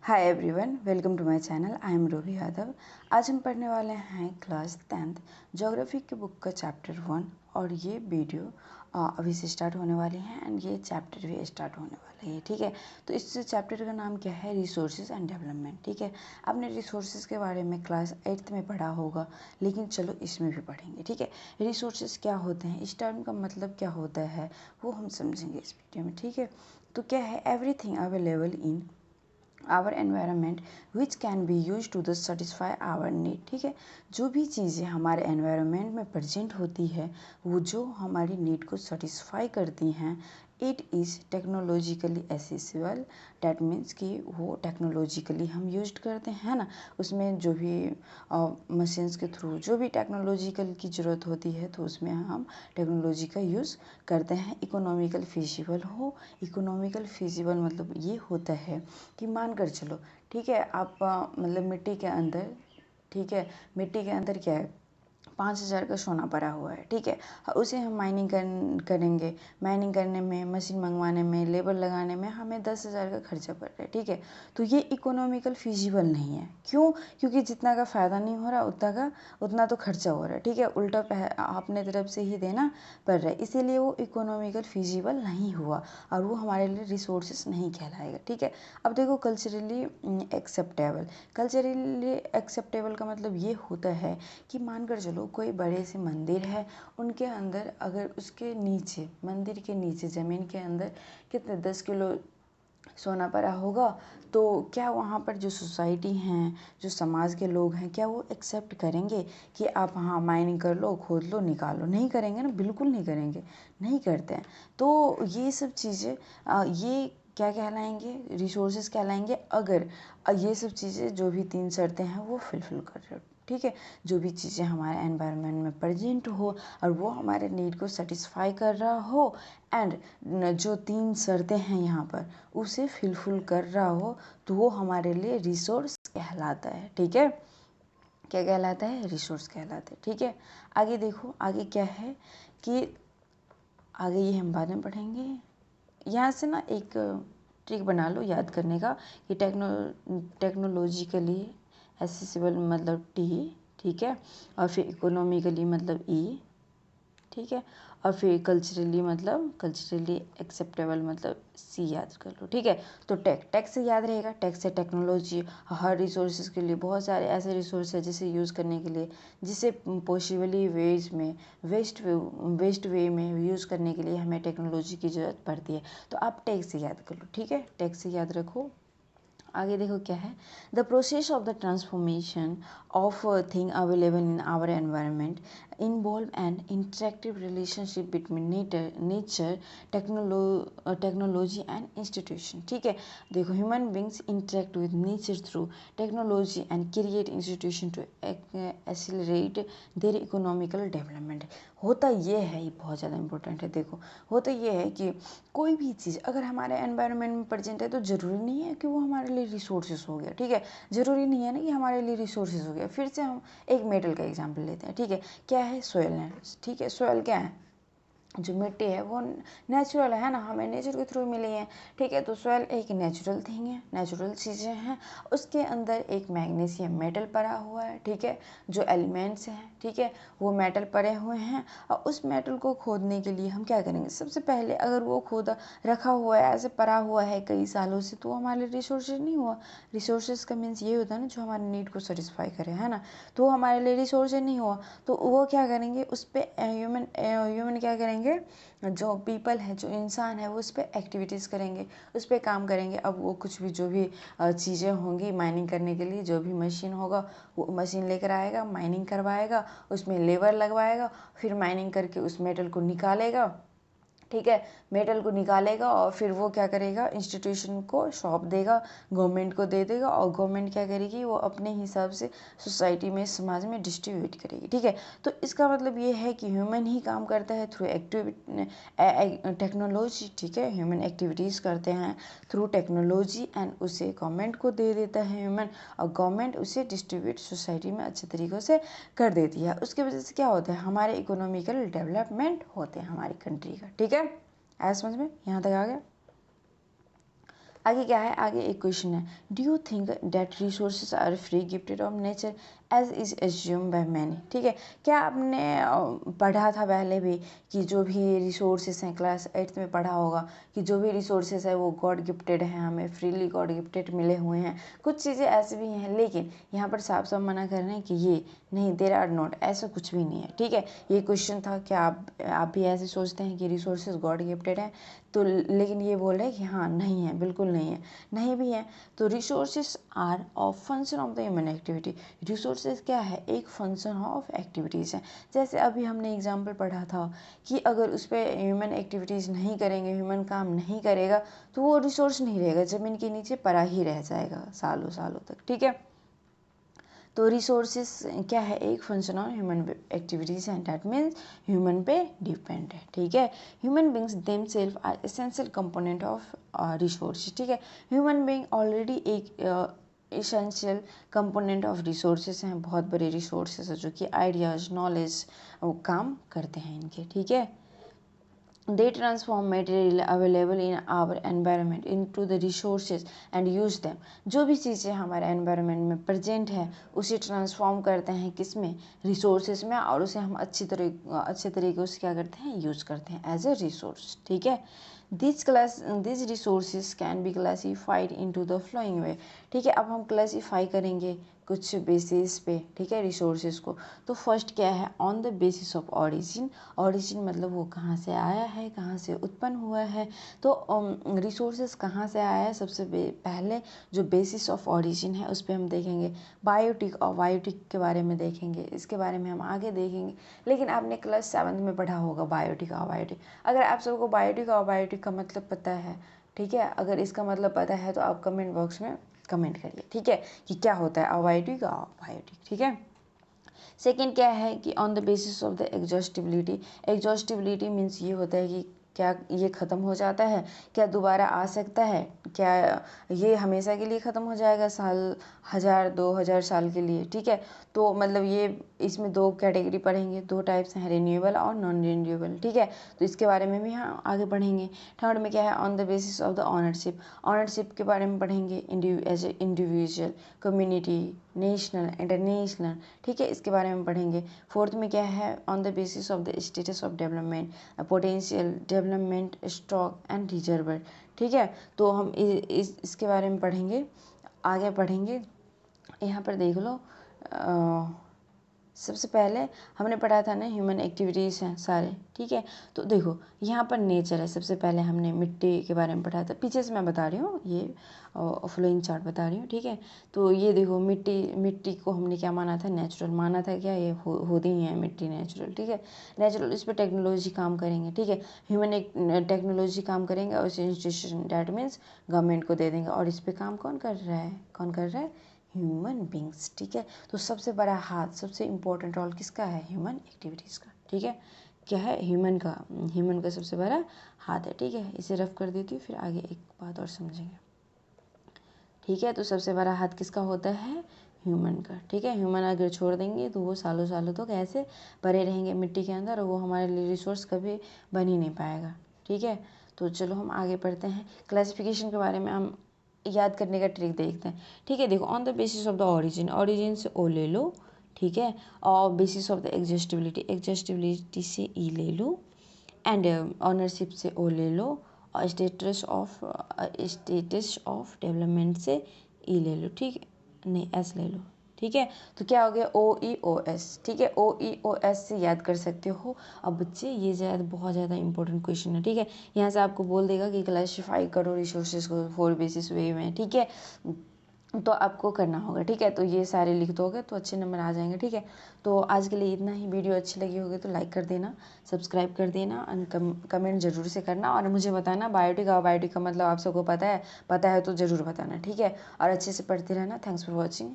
Hi everyone, welcome to my channel. I am Ruby Yadav. आज हम पढ़ने वाले हैं क्लास 10th ज्योग्राफी के बुक का चैप्टर 1 और ये वीडियो अभी से स्टार्ट होने वाली है एंड ये चैप्टर भी स्टार्ट होने वाला है। ठीक है, तो इस चैप्टर का नाम क्या है? Resources and development. ठीक है, आपने रिसोर्सेज के बारे में क्लास 8th में पढ़ा होगा, लेकिन चलो इसमें भी पढ़ेंगे। ठीक है, रिसोर्सेज क्या होते हैं, इस टर्म का मतलब क्या होता है, वो हम समझेंगे इस वीडियो में। ठीक है, तो क्या है? Everything available in our environment which can be use to the satisfy our need. ठीक है, जो भी चीज़ें हमारे एनवायरनमेंट में प्रेजेंट होती है वो जो हमारी नीड को सेटिस्फाई करती हैं, it is technologically accessible. That means कि वो टेक्नोलॉजिकली हम यूज करते हैं ना, उसमें जो भी मशीन्स के थ्रू जो भी टेक्नोलॉजिकल की ज़रूरत होती है तो उसमें हम टेक्नोलॉजी का यूज़ करते हैं। इकोनॉमिकल फिजिबल हो, इकोनॉमिकल फिजिबल मतलब ये होता है कि मान कर चलो, ठीक है, आप मतलब मिट्टी के अंदर, ठीक है, मिट्टी के अंदर क्या है, 5,000 का सोना पड़ा हुआ है। ठीक है, उसे हम माइनिंग करेंगे। माइनिंग करने में, मशीन मंगवाने में, लेबर लगाने में हमें 10,000 का खर्चा पड़ रहा है। ठीक है, तो ये इकोनॉमिकल फिजिबल नहीं है। क्यों? क्योंकि जितना का फ़ायदा नहीं हो रहा उतना तो खर्चा हो रहा है। ठीक है, उल्टा अपने तरफ से ही देना पड़ रहा है, इसीलिए वो इकोनॉमिकल फिजिबल नहीं हुआ और वो हमारे लिए रिसोर्सेस नहीं कहलाएगा। ठीक है, अब देखो कल्चरली एक्सेप्टेबल। कल्चरली एक्सेप्टेबल का मतलब ये होता है कि मानकर चलो कोई बड़े से मंदिर है, उनके अंदर अगर उसके नीचे, मंदिर के नीचे ज़मीन के अंदर कितने 10 किलो सोना पड़ा होगा, तो क्या वहाँ पर जो सोसाइटी हैं, जो समाज के लोग हैं, क्या वो एक्सेप्ट करेंगे कि आप हाँ माइनिंग कर लो, खोद लो, निकालो? नहीं करेंगे ना, बिल्कुल नहीं करेंगे, नहीं करते हैं। तो ये सब चीज़ें ये क्या कहलाएंगे? रिसोर्सेज कहलाएंगे, अगर ये सब चीज़ें जो भी 3 शर्तें हैं वो फुलफिल कर रहे हो। ठीक है, जो भी चीज़ें हमारे एनवायरनमेंट में प्रेजेंट हो और वो हमारे नीड को सेटिस्फाई कर रहा हो एंड जो 3 शर्तें हैं यहाँ पर उसे फुलफिल कर रहा हो, तो वो हमारे लिए रिसोर्स कहलाता है। ठीक है, क्या कहलाता है? रिसोर्स कहलाता है। ठीक है, आगे देखो, आगे क्या है कि आगे ये हम बाद में पढ़ेंगे। यहाँ से ना एक ट्रिक बना लो याद करने का कि टेक्नोलॉजिकली एसेसिबल मतलब टी, ठीक है, और फिर इकोनॉमिकली मतलब ई, ठीक है, और फिर कल्चरली एक्सेप्टेबल मतलब सी याद कर लो। ठीक है, तो टेक से याद रहेगा, टेक से टेक्नोलॉजी। हर रिसोर्सेज के लिए बहुत सारे ऐसे रिसोर्स है जिसे यूज़ करने के लिए, जिसे पॉसिबली वेस्ट वे में यूज़ करने के लिए हमें टेक्नोलॉजी की ज़रूरत पड़ती है। तो आप टेक से याद कर लो। ठीक है, टेक से याद रखो। आगे देखो क्या है, the process of the transformation of thing available in our environment involve and interactive relationship between nature, technology and institution. ठीक है, देखो human beings interact with nature through technology and create institution to accelerate their economical development. होता ये है, ये बहुत ज़्यादा important है। देखो, होता ये है कि कोई भी चीज़ अगर हमारे एनवायरनमेंट में प्रेजेंट है तो ज़रूरी नहीं है कि वो हमारे लिए रिसोर्सेज हो गया। ठीक है, ज़रूरी नहीं है ना कि हमारे लिए रिसोर्सेज हो गया। फिर से हम एक मेटल का एग्जांपल लेते हैं। ठीक है, क्या है? सॉइल है। ठीक है, सॉइल क्या है? जो मिट्टी है वो नेचुरल है ना, हमें नेचर के थ्रू मिली है। ठीक है, तो सॉइल एक नेचुरल थिंग है, नेचुरल चीज़ें हैं। उसके अंदर एक मैग्नीशियम मेटल पड़ा हुआ है। ठीक है, जो एलिमेंट्स हैं, ठीक है, वो मेटल पड़े हुए हैं और उस मेटल को खोदने के लिए हम क्या करेंगे? सबसे पहले अगर वो खोदा रखा हुआ है, ऐसे पड़ा हुआ है कई सालों से, तो हमारे रिसोर्सेज नहीं हुआ। रिसोर्सेज का मीन्स ये होता है ना जो हमारे नीड को सेटिस्फाई करे, है ना, तो वो हमारे लिए रिसोर्सेज नहीं हुआ। तो वो क्या करेंगे? उस पर ह्यूमन क्या करेंगे? जो पीपल है, जो इंसान है, वो उस पर एक्टिविटीज़ करेंगे, उस पर काम करेंगे। अब वो कुछ भी जो भी चीज़ें होंगी माइनिंग करने के लिए, जो भी मशीन होगा वो मशीन लेकर आएगा, माइनिंग करवाएगा, उसमें लेबर लगवाएगा, फिर माइनिंग करके उस मेटल को निकालेगा। ठीक है, मेटल को निकालेगा और फिर वो क्या करेगा? इंस्टीट्यूशन को सौंप देगा, गवर्नमेंट को दे देगा और गवर्नमेंट क्या करेगी? वो अपने हिसाब से सोसाइटी में, समाज में डिस्ट्रीब्यूट करेगी। ठीक है, तो इसका मतलब ये है कि ह्यूमन ही काम करता है थ्रू टेक्नोलॉजी। ठीक है, ह्यूमन एक्टिविटीज़ करते हैं थ्रू टेक्नोलॉजी एंड उसे गवर्नमेंट को दे देता है ह्यूमन, और गवर्नमेंट उसे डिस्ट्रीब्यूट सोसाइटी में अच्छे तरीक़ों से कर देती है। उसकी वजह से क्या होता है? हमारे इकोनॉमिकल डेवलपमेंट होते हैं हमारी कंट्री का। ठीक है, आया समझ में? यहाँ तक आ गया? आगे क्या है, आगे एक क्वेश्चन है, do you think that resources are free gifted of nature as is assume by many. ठीक है, क्या आपने पढ़ा था पहले भी कि जो भी रिसोर्सेज हैं, क्लास 8th में पढ़ा होगा कि जो भी रिसोर्सेज है वो गॉड गिफ्टेड हैं, हमें फ्रीली गॉड गिफ्टेड मिले हुए हैं। कुछ चीज़ें ऐसी भी हैं, लेकिन यहाँ पर साफ साफ मना कर रहे हैं कि ये नहीं, देयर आर नॉट, ऐसा कुछ भी नहीं है। ठीक है, ये क्वेश्चन था कि आप भी ऐसे सोचते हैं कि रिसोर्सेज गॉड गिफ्टेड है, तो लेकिन ये बोल रहे हैं कि हाँ नहीं है, बिल्कुल नहीं है, नहीं भी है। तो resources are of function of the human activity. Resources क्या है, एक फंक्शन ऑफ एक्टिविटीज़ है। जैसे अभी हमने एग्जांपल पढ़ा था कि अगर उस पर ह्यूमन एक्टिविटीज़ नहीं करेंगे, ह्यूमन काम नहीं करेगा, तो वो रिसोर्स नहीं रहेगा, ज़मीन के नीचे पड़ा ही रह जाएगा सालों सालों तक। ठीक है, तो रिसोर्सेज क्या है, एक फंक्शन ऑन ह्यूमन एक्टिविटीज़ हैं, दैट मीन्स ह्यूमन पे डिपेंड है। ठीक है, human beings themselves are essential component of resources. ठीक है, ह्यूमन बींग ऑलरेडी एक एसेंशियल कंपोनेंट ऑफ रिसोर्सेज हैं, बहुत बड़े रिसोर्सेज है जो कि आइडियाज़, नॉलेज काम करते हैं इनके। ठीक है, they transform material available in our environment into the resources and use them। जो भी चीज़ें हमारे environment में present है उसे transform करते हैं किस में, resources में, और उसे हम अच्छे तरीके से क्या करते हैं, यूज़ करते हैं as a resource। ठीक है, these resources can be classified into the following way। ठीक है, अब हम क्लासीफाई करेंगे कुछ बेसिस पे। ठीक है, रिसोर्सेज को। तो फर्स्ट क्या है, on the basis of origin. Origin मतलब वो कहाँ से आया है, कहाँ से उत्पन्न हुआ है। तो रिसोर्सेज कहाँ से आया है, सबसे पहले जो बेसिस ऑफ ऑरिजिन है उस पर हम देखेंगे। बायोटिक और बायोटिक के बारे में देखेंगे, इसके बारे में हम आगे देखेंगे, लेकिन आपने क्लास 7th में पढ़ा होगा बायोटिक और बायोटिक। अगर आप सबको बायोटिक और बायोटिक का मतलब पता है, ठीक है, अगर इसका मतलब पता है तो आप कमेंट बॉक्स में कमेंट करिए। ठीक है, कि क्या होता है अबायोटिक और अबायोटिक। ठीक है, सेकेंड क्या है कि on the basis of the exhaustibility. Exhaustibility means ये होता है कि क्या ये ख़त्म हो जाता है, क्या दोबारा आ सकता है, क्या ये हमेशा के लिए ख़त्म हो जाएगा, साल 1000-2000 साल के लिए। ठीक है, तो मतलब ये इसमें दो कैटेगरी पढ़ेंगे, दो टाइप्स हैं, रिन्यूएबल और नॉन रिन्यूएबल। ठीक है, तो इसके बारे में भी हम आगे पढ़ेंगे। थर्ड में क्या है, on the basis of the ownership. Ownership के बारे में पढ़ेंगे, as a individual, community, national, international. ठीक है, इसके बारे में पढ़ेंगे। फोर्थ में क्या है, on the basis of the status of development, potential development, stock and reserve. ठीक है, तो हम इसके बारे में पढ़ेंगे, आगे पढ़ेंगे। यहाँ पर देख लो, सबसे पहले हमने पढ़ा था ना ह्यूमन एक्टिविटीज़ हैं सारे। ठीक है, तो देखो यहाँ पर नेचर है, सबसे पहले हमने मिट्टी के बारे में पढ़ा था, पीछे से मैं बता रही हूँ, ये फ्लोइंग चार्ट बता रही हूँ। ठीक है, तो ये देखो मिट्टी को हमने क्या माना था, नेचुरल माना था। क्या ये होती ही है मिट्टी नेचुरल। ठीक है, नेचुरल, इस पर टेक्नोलॉजी काम करेंगे। ठीक है, ह्यूमन टेक्नोलॉजी काम करेंगे और इस इंस्टीट्यूशन डैट मीन्स गवर्नमेंट को दे देंगे, और इस पर काम कौन कर रहा है, कौन कर रहा है, ह्यूमन बींग्स। ठीक है, तो सबसे बड़ा हाथ, सबसे इम्पोर्टेंट रोल किसका है, ह्यूमन एक्टिविटीज़ का। ठीक है, क्या है, ह्यूमन का सबसे बड़ा हाथ है। ठीक है, इसे रफ कर देती हूँ, फिर आगे एक बात और समझेंगे। ठीक है, तो सबसे बड़ा हाथ किसका होता है, ह्यूमन का। ठीक है, ह्यूमन अगर छोड़ देंगे तो वो सालों सालों तक ऐसे पड़े रहेंगे मिट्टी के अंदर, और वो हमारे लिए रिसोर्स कभी बन ही नहीं पाएगा। ठीक है, तो चलो हम आगे पढ़ते हैं। क्लासिफिकेशन के बारे में हम याद करने का ट्रिक देखते हैं। ठीक है, देखो, on the basis of the origin, origin से ओ ले लो। ठीक है, और बेसिस ऑफ द एग्जस्टिबिलिटी से ई ले लो, एंड ऑनरशिप से ओ ले लो, और स्टेटस ऑफ डेवलपमेंट से ई ले लो। ठीक है, नहीं एस ले लो। ठीक है, तो क्या हो गया, OEOS। ठीक है, OEOS से याद कर सकते हो। अब बच्चे ये बहुत ज़्यादा इंपॉर्टेंट क्वेश्चन है। ठीक है, यहाँ से आपको बोल देगा कि क्लासीफाई करो रिसोर्सेज को 4 बेसिस वे में। ठीक है, तो आपको करना होगा। ठीक है, तो ये सारे लिख दोगे तो अच्छे नंबर आ जाएंगे। ठीक है, तो आज के लिए इतना ही। वीडियो अच्छी लगी होगी तो लाइक कर देना, सब्सक्राइब कर देना, और कमेंट ज़रूर से करना, और मुझे बताना बायोटिक और बायोटिक का मतलब आप सबको पता है तो ज़रूर बताना। ठीक है, और अच्छे से पढ़ते रहना। Thanks for watching.